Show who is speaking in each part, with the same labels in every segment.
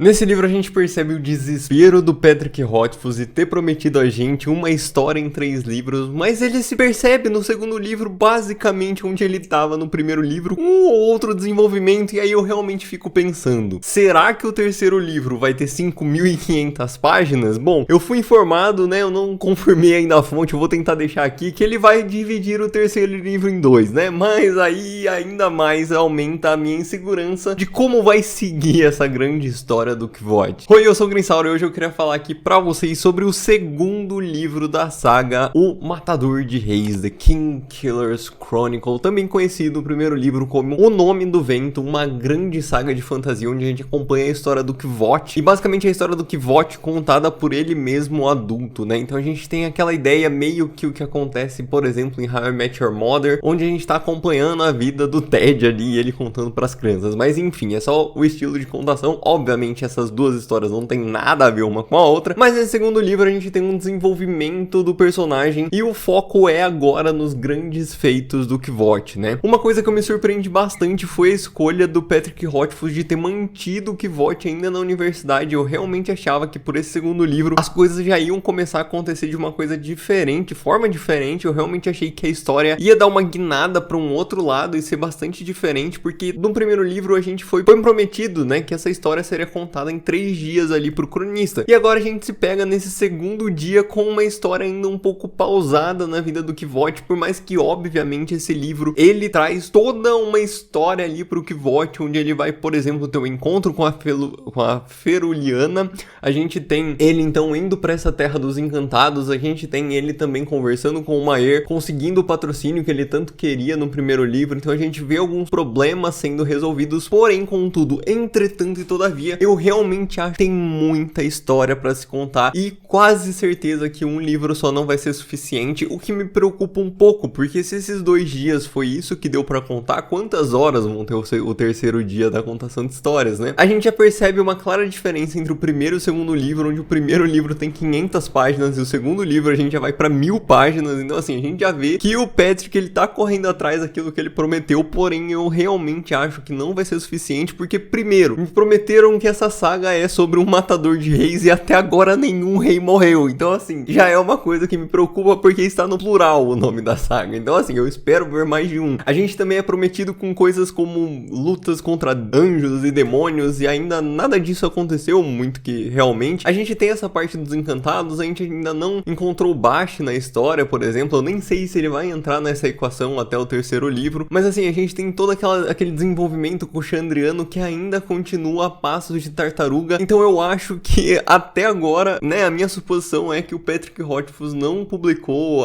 Speaker 1: Nesse livro a gente percebe o desespero do Patrick Rothfuss e ter prometido a gente uma história em 3 livros, mas ele se percebe no segundo livro basicamente onde ele estava no primeiro livro, um ou outro desenvolvimento, e aí eu realmente fico pensando, será que o terceiro livro vai ter 5.500 páginas? Bom, eu fui informado, né, eu não confirmei ainda a fonte, eu vou tentar deixar aqui, que ele vai dividir o terceiro livro em 2, né, mas aí ainda mais aumenta a minha insegurança de como vai seguir essa grande história do Kvothe. Oi, eu sou o Grinsauro e hoje eu queria falar aqui pra vocês sobre o segundo livro da saga, O Matador de Reis, The Kingkiller's Chronicle, também conhecido no primeiro livro como O Nome do Vento, uma grande saga de fantasia onde a gente acompanha a história do Kvothe, e basicamente a história do Kvothe contada por ele mesmo adulto, né? Então a gente tem aquela ideia meio que o que acontece, por exemplo, em How I Met Your Mother, onde a gente tá acompanhando a vida do Ted ali, ele contando pras crianças, mas enfim, é só o estilo de contação. Obviamente essas duas histórias não tem nada a ver uma com a outra, mas nesse segundo livro a gente tem um desenvolvimento do personagem e o foco é agora nos grandes feitos do Kvothe, né? Uma coisa que eu me surpreendi bastante foi a escolha do Patrick Rothfuss de ter mantido o Kvothe ainda na universidade. Eu realmente achava que por esse segundo livro as coisas já iam começar a acontecer de uma coisa diferente, forma diferente. Eu realmente achei que a história ia dar uma guinada para um outro lado e ser bastante diferente, porque no primeiro livro a gente foi prometido, né, que essa história seria contada em 3 dias ali pro cronista. E agora a gente se pega nesse segundo dia com uma história ainda um pouco pausada na vida do Kvothe, por mais que obviamente esse livro, ele traz toda uma história ali pro Kvothe, onde ele vai, por exemplo, ter um encontro com a Feruliana, a gente tem ele então indo pra essa terra dos encantados, a gente tem ele também conversando com o Maer, conseguindo o patrocínio que ele tanto queria no primeiro livro, então a gente vê alguns problemas sendo resolvidos, porém, contudo, entretanto e todavia, eu realmente acho que tem muita história pra se contar e quase certeza que um livro só não vai ser suficiente, o que me preocupa um pouco, porque se esses 2 dias foi isso que deu pra contar, quantas horas vão ter o terceiro dia da contação de histórias, né? A gente já percebe uma clara diferença entre o primeiro e o segundo livro, onde o primeiro livro tem 500 páginas e o segundo livro a gente já vai pra 1.000 páginas, então assim, a gente já vê que o Patrick, ele tá correndo atrás daquilo que ele prometeu, porém eu realmente acho que não vai ser suficiente, porque primeiro, me prometeram que essa saga é sobre um matador de reis e até agora nenhum rei morreu, então assim, já é uma coisa que me preocupa porque está no plural o nome da saga, então assim, eu espero ver mais de um. A gente também é prometido com coisas como lutas contra anjos e demônios e ainda nada disso aconteceu muito que realmente. A gente tem essa parte dos encantados, a gente ainda não encontrou o Bast na história, por exemplo, eu nem sei se ele vai entrar nessa equação até o terceiro livro, mas assim, a gente tem todo aquele desenvolvimento com o Chandriano que ainda continua a passos de tartaruga, então eu acho que até agora, né, a minha suposição é que o Patrick Rothfuss não publicou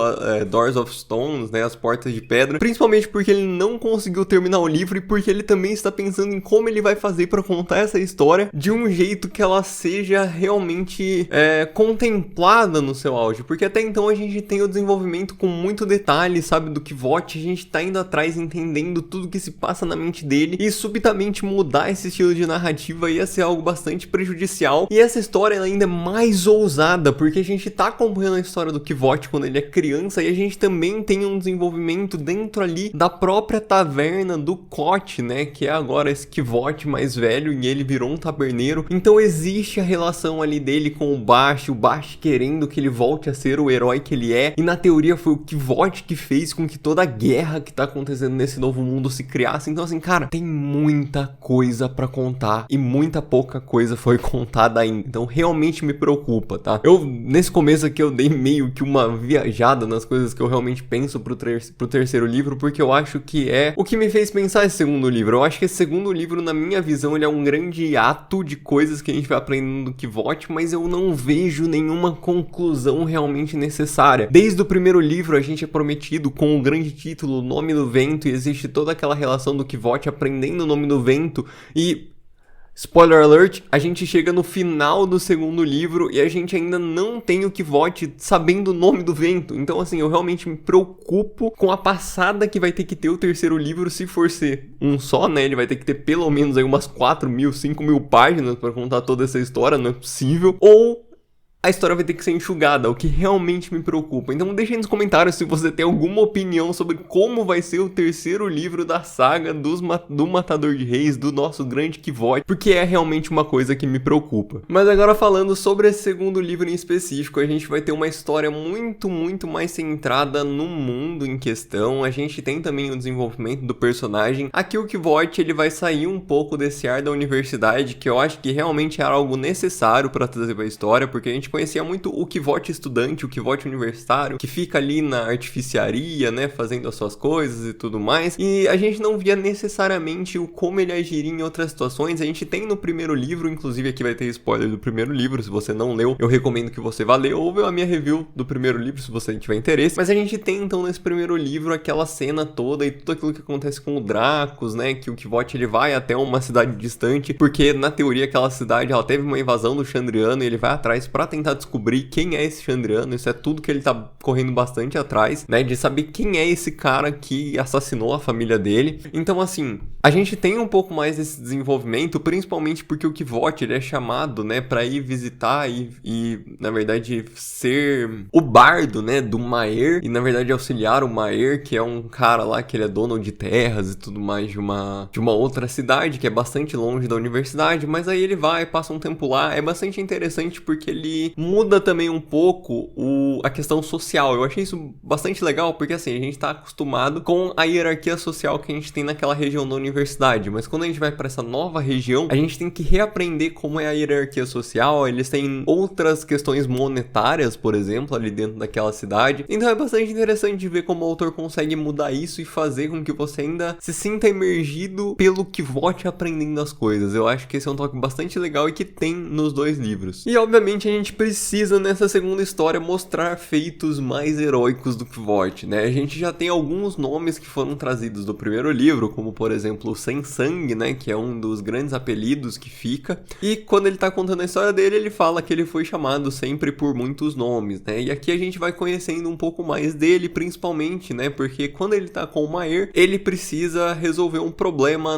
Speaker 1: Doors of Stones, né, as Portas de Pedra, principalmente porque ele não conseguiu terminar o livro e porque ele também está pensando em como ele vai fazer para contar essa história de um jeito que ela seja realmente contemplada no seu auge, porque até então a gente tem o desenvolvimento com muito detalhe, sabe, do Kvothe, a gente tá indo atrás entendendo tudo que se passa na mente dele e subitamente mudar esse estilo de narrativa ia ser algo bastante prejudicial. E essa história ela ainda é mais ousada, porque a gente tá acompanhando a história do Kvothe quando ele é criança e a gente também tem um desenvolvimento dentro ali da própria taverna do Koth, né, que é agora esse Kvothe mais velho e ele virou um taberneiro, então existe a relação ali dele com o Bast querendo que ele volte a ser o herói que ele é, e na teoria foi o Kvothe que fez com que toda a guerra que tá acontecendo nesse novo mundo se criasse. Então assim, cara, tem muita coisa pra contar e muita pouca coisa foi contada ainda, então realmente me preocupa, tá? Nesse começo aqui eu dei meio que uma viajada nas coisas que eu realmente penso pro terceiro livro, porque eu acho que é o que me fez pensar esse segundo livro. Eu acho que esse segundo livro, na minha visão, ele é um grande ato de coisas que a gente vai aprendendo do Kvothe, mas eu não vejo nenhuma conclusão realmente necessária. Desde o primeiro livro a gente é prometido com o grande título, O Nome do Vento, e existe toda aquela relação do Kvothe aprendendo o nome do vento e... spoiler alert, a gente chega no final do segundo livro e a gente ainda não tem o Kvothe sabendo o nome do vento. Então assim, eu realmente me preocupo com a passada que vai ter que ter o terceiro livro, se for ser um só, né? Ele vai ter que ter pelo menos aí umas 4.000, 5.000 páginas pra contar toda essa história, não é possível. Ou a história vai ter que ser enxugada, o que realmente me preocupa. Então deixa aí nos comentários se você tem alguma opinião sobre como vai ser o terceiro livro da saga do Matador de Reis, do nosso grande Kvothe, porque é realmente uma coisa que me preocupa. Mas agora falando sobre esse segundo livro em específico, a gente vai ter uma história muito mais centrada no mundo em questão. A gente tem também o desenvolvimento do personagem. Aqui o Kvothe, ele vai sair um pouco desse ar da universidade, que eu acho que realmente era algo necessário para trazer pra história, porque a gente conhecia muito o Kvothe estudante, o Kvothe universitário, que fica ali na artificiaria, né, fazendo as suas coisas e tudo mais, e a gente não via necessariamente o como ele agiria em outras situações. A gente tem no primeiro livro, inclusive aqui vai ter spoiler do primeiro livro, se você não leu, eu recomendo que você vá ler, ou ver a minha review do primeiro livro, se você tiver interesse. Mas a gente tem então nesse primeiro livro aquela cena toda e tudo aquilo que acontece com o Dracos, né, que o Kvothe ele vai até uma cidade distante, porque na teoria aquela cidade ela teve uma invasão do Chandriano e ele vai atrás pra tentar descobrir quem é esse Chandriano. Isso é tudo que ele tá correndo bastante atrás, né, de saber quem é esse cara que assassinou a família dele. Então assim, a gente tem um pouco mais desse desenvolvimento, principalmente porque o Kvothe ele é chamado, né, pra ir visitar e na verdade ser o bardo, né, do Maer, e na verdade auxiliar o Maer, que é um cara lá que ele é dono de terras e tudo mais de uma outra cidade que é bastante longe da universidade. Mas aí ele vai, passa um tempo lá. É bastante interessante porque ele muda também um pouco a questão social. Eu achei isso bastante legal, porque assim, a gente tá acostumado com a hierarquia social que a gente tem naquela região da universidade, mas quando a gente vai pra essa nova região, a gente tem que reaprender como é a hierarquia social. Eles têm outras questões monetárias, por exemplo, ali dentro daquela cidade. Então é bastante interessante de ver como o autor consegue mudar isso e fazer com que você ainda se sinta imergido pelo Kvothe aprendendo as coisas. Eu acho que esse é um toque bastante legal e que tem nos dois livros. E obviamente a gente precisa nessa segunda história mostrar feitos mais heróicos do Kvothe, né? A gente já tem alguns nomes que foram trazidos do primeiro livro, como por exemplo o Sem Sangue, né, que é um dos grandes apelidos que fica. E quando ele tá contando a história dele, ele fala que ele foi chamado sempre por muitos nomes, né? E aqui a gente vai conhecendo um pouco mais dele, principalmente, né, porque quando ele tá com o Maer, ele precisa resolver um problema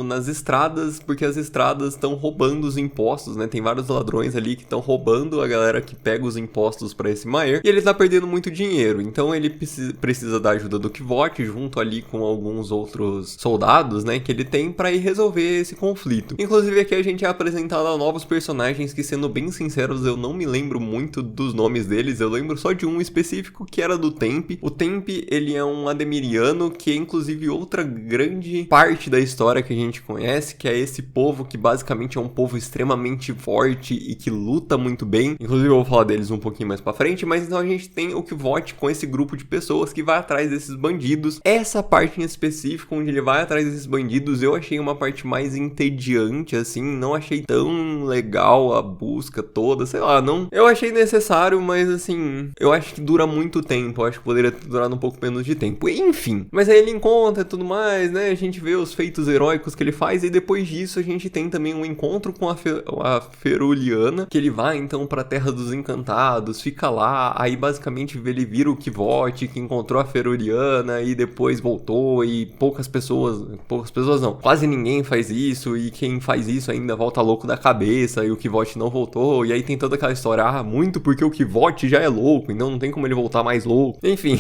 Speaker 1: nas estradas, porque as estradas estão roubando os impostos, né? Tem vários ladrões ali que estão roubando a galera que pega os impostos pra esse Maer, e ele tá perdendo muito dinheiro. Então ele precisa da ajuda do Kvothe, junto ali com alguns outros soldados, né, que ele tem pra ir resolver esse conflito. Inclusive aqui a gente é apresentado a novos personagens que, sendo bem sinceros, eu não me lembro muito dos nomes deles. Eu lembro só de um específico que era do Tempe. O Tempe, ele é um Ademiriano, que é inclusive outra grande parte da história que a gente conhece, que é esse povo que basicamente é um povo extremamente forte e que luta muito bem. Inclusive eu vou falar deles um pouquinho mais pra frente, mas então a gente tem o Kvothe com esse grupo de pessoas que vai atrás desses bandidos. Essa parte em específico, onde ele vai atrás desses bandidos, eu achei uma parte mais entediante, assim, não achei tão legal a busca toda, sei lá, não. Eu achei necessário, mas assim, eu acho que dura muito tempo, eu acho que poderia ter durado um pouco menos de tempo. Enfim, mas aí ele encontra e tudo mais, né, a gente vê os feitos heróicos que ele faz, e depois disso a gente tem também um encontro com a Feruliana, que ele vai então pra Terra dos Encantados, fica lá, aí basicamente ele vira o Kvothe, que encontrou a Feruliana e depois voltou, e poucas pessoas não, quase ninguém faz isso, e quem faz isso ainda volta louco da cabeça, e o Kvothe não voltou, e aí tem toda aquela história, muito porque o Kvothe já é louco, então não tem como ele voltar mais louco. Enfim,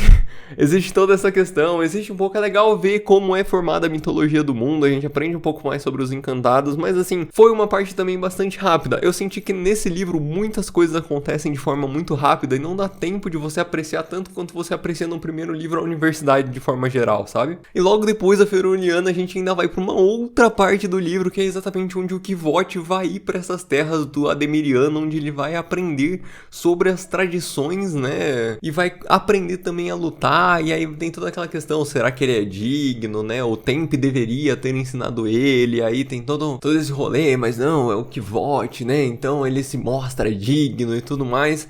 Speaker 1: existe toda essa questão, existe um pouco, é legal ver como é formada a mitologia do mundo, a gente aprende um pouco mais sobre os encantados, mas assim, foi uma parte também bastante rápida. Eu senti que nesse livro muitas coisas acontecem de forma muito rápida e não dá tempo de você apreciar tanto quanto você aprecia no primeiro livro, a universidade de forma geral, sabe? E logo depois da Feruliana a gente ainda vai pra uma outra parte do livro, que é exatamente onde o Kvothe vai ir pra essas terras do Ademiriano, onde ele vai aprender sobre as tradições, né? E vai aprender também a lutar, e aí tem toda aquela questão, será que ele é digno, né? O Tempe deveria ter ensinado ele, aí tem todo esse rolê, mas não, é o Kvothe, né? Então ele se mostra digno e tudo mais.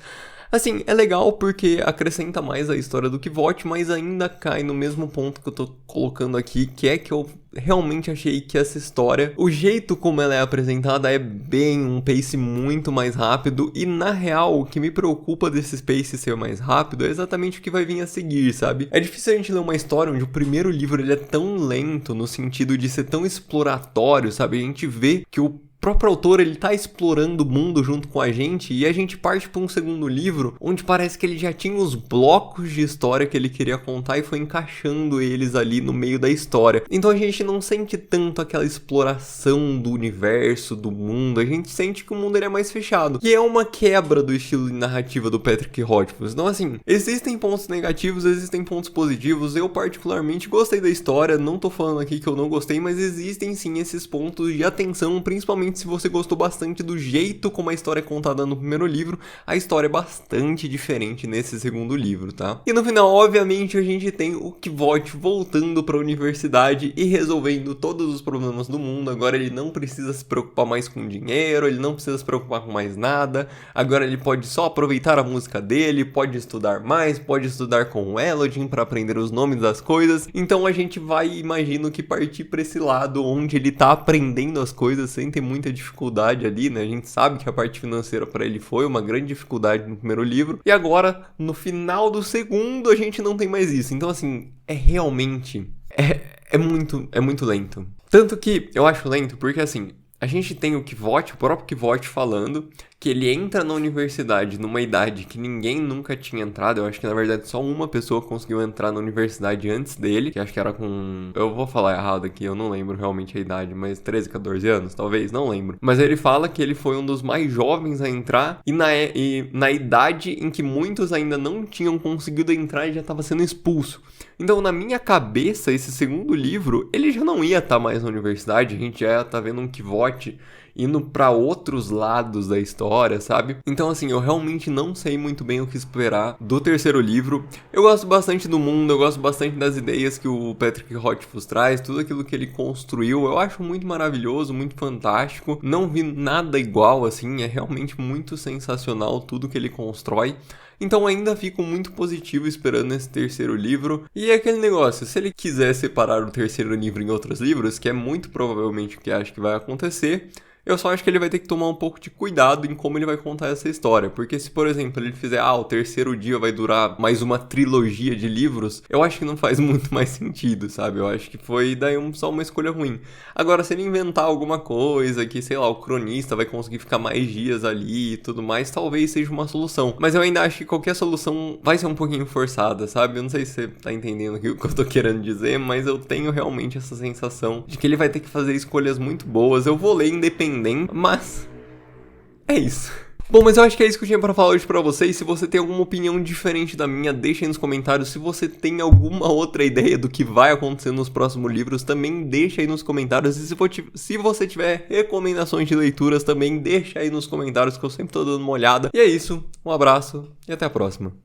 Speaker 1: Assim, é legal porque acrescenta mais a história do Kvothe, mas ainda cai no mesmo ponto que eu tô colocando aqui, que é que eu realmente achei que essa história, o jeito como ela é apresentada é bem um pace muito mais rápido, e na real o que me preocupa desse pace ser mais rápido é exatamente o que vai vir a seguir, sabe? É difícil a gente ler uma história onde o primeiro livro ele é tão lento no sentido de ser tão exploratório, sabe? A gente vê que o próprio autor, ele tá explorando o mundo junto com a gente e a gente parte para um segundo livro onde parece que ele já tinha os blocos de história que ele queria contar e foi encaixando eles ali no meio da história. Então a gente não sente tanto aquela exploração do universo, do mundo, a gente sente que o mundo ele é mais fechado. E é uma quebra do estilo de narrativa do Patrick Rothfuss. Então assim, existem pontos negativos, existem pontos positivos. Eu particularmente gostei da história, não tô falando aqui que eu não gostei, mas existem sim esses pontos de atenção, principalmente se você gostou bastante do jeito como a história é contada no primeiro livro. A história é bastante diferente nesse segundo livro, tá? E no final, obviamente, a gente tem o Kvothe voltando para a universidade e resolvendo todos os problemas do mundo. Agora ele não precisa se preocupar mais com dinheiro, ele não precisa se preocupar com mais nada. Agora ele pode só aproveitar a música dele, pode estudar mais, pode estudar com o Elodin para aprender os nomes das coisas. Então a gente vai, imagino que partir para esse lado onde ele tá aprendendo as coisas sem ter muita dificuldade ali, né? A gente sabe que a parte financeira para ele foi uma grande dificuldade no primeiro livro. E agora, no final do segundo, a gente não tem mais isso. Então assim, é realmente... É muito lento. Tanto que eu acho lento porque assim, a gente tem o Kvothe, o próprio Kvothe falando que ele entra na universidade numa idade que ninguém nunca tinha entrado. Eu acho que na verdade só uma pessoa conseguiu entrar na universidade antes dele, que acho que era com... Eu vou falar errado aqui, eu não lembro realmente a idade, mas 13, 14 anos, talvez, não lembro. Mas ele fala que ele foi um dos mais jovens a entrar e na idade em que muitos ainda não tinham conseguido entrar e já estava sendo expulso. Então, na minha cabeça, esse segundo livro, ele já não ia estar mais na universidade, a gente já tá vendo um Kvothe indo pra outros lados da história, sabe? Então, assim, eu realmente não sei muito bem o que esperar do terceiro livro. Eu gosto bastante do mundo, eu gosto bastante das ideias que o Patrick Rothfuss traz, tudo aquilo que ele construiu, eu acho muito maravilhoso, muito fantástico. Não vi nada igual, assim, é realmente muito sensacional tudo que ele constrói. Então ainda fico muito positivo esperando esse terceiro livro. E é aquele negócio, se ele quiser separar o terceiro livro em outros livros, que é muito provavelmente o que acho que vai acontecer, eu só acho que ele vai ter que tomar um pouco de cuidado em como ele vai contar essa história. Porque se, por exemplo, ele fizer, o terceiro dia vai durar mais uma trilogia de livros, eu acho que não faz muito mais sentido, sabe? Eu acho que foi daí só uma escolha ruim. Agora, se ele inventar alguma coisa que, sei lá, o cronista vai conseguir ficar mais dias ali e tudo mais, talvez seja uma solução. Mas eu ainda acho que qualquer solução vai ser um pouquinho forçada, sabe? Eu não sei se você tá entendendo o que eu tô querendo dizer, mas eu tenho realmente essa sensação de que ele vai ter que fazer escolhas muito boas. Eu vou ler independente, mas é isso. Bom, mas eu acho que é isso que eu tinha pra falar hoje pra vocês. Se você tem alguma opinião diferente da minha, deixa aí nos comentários. Se você tem alguma outra ideia do que vai acontecer nos próximos livros, também deixa aí nos comentários. E se você tiver recomendações de leituras, também deixa aí nos comentários, que eu sempre tô dando uma olhada. E é isso, um abraço e até a próxima.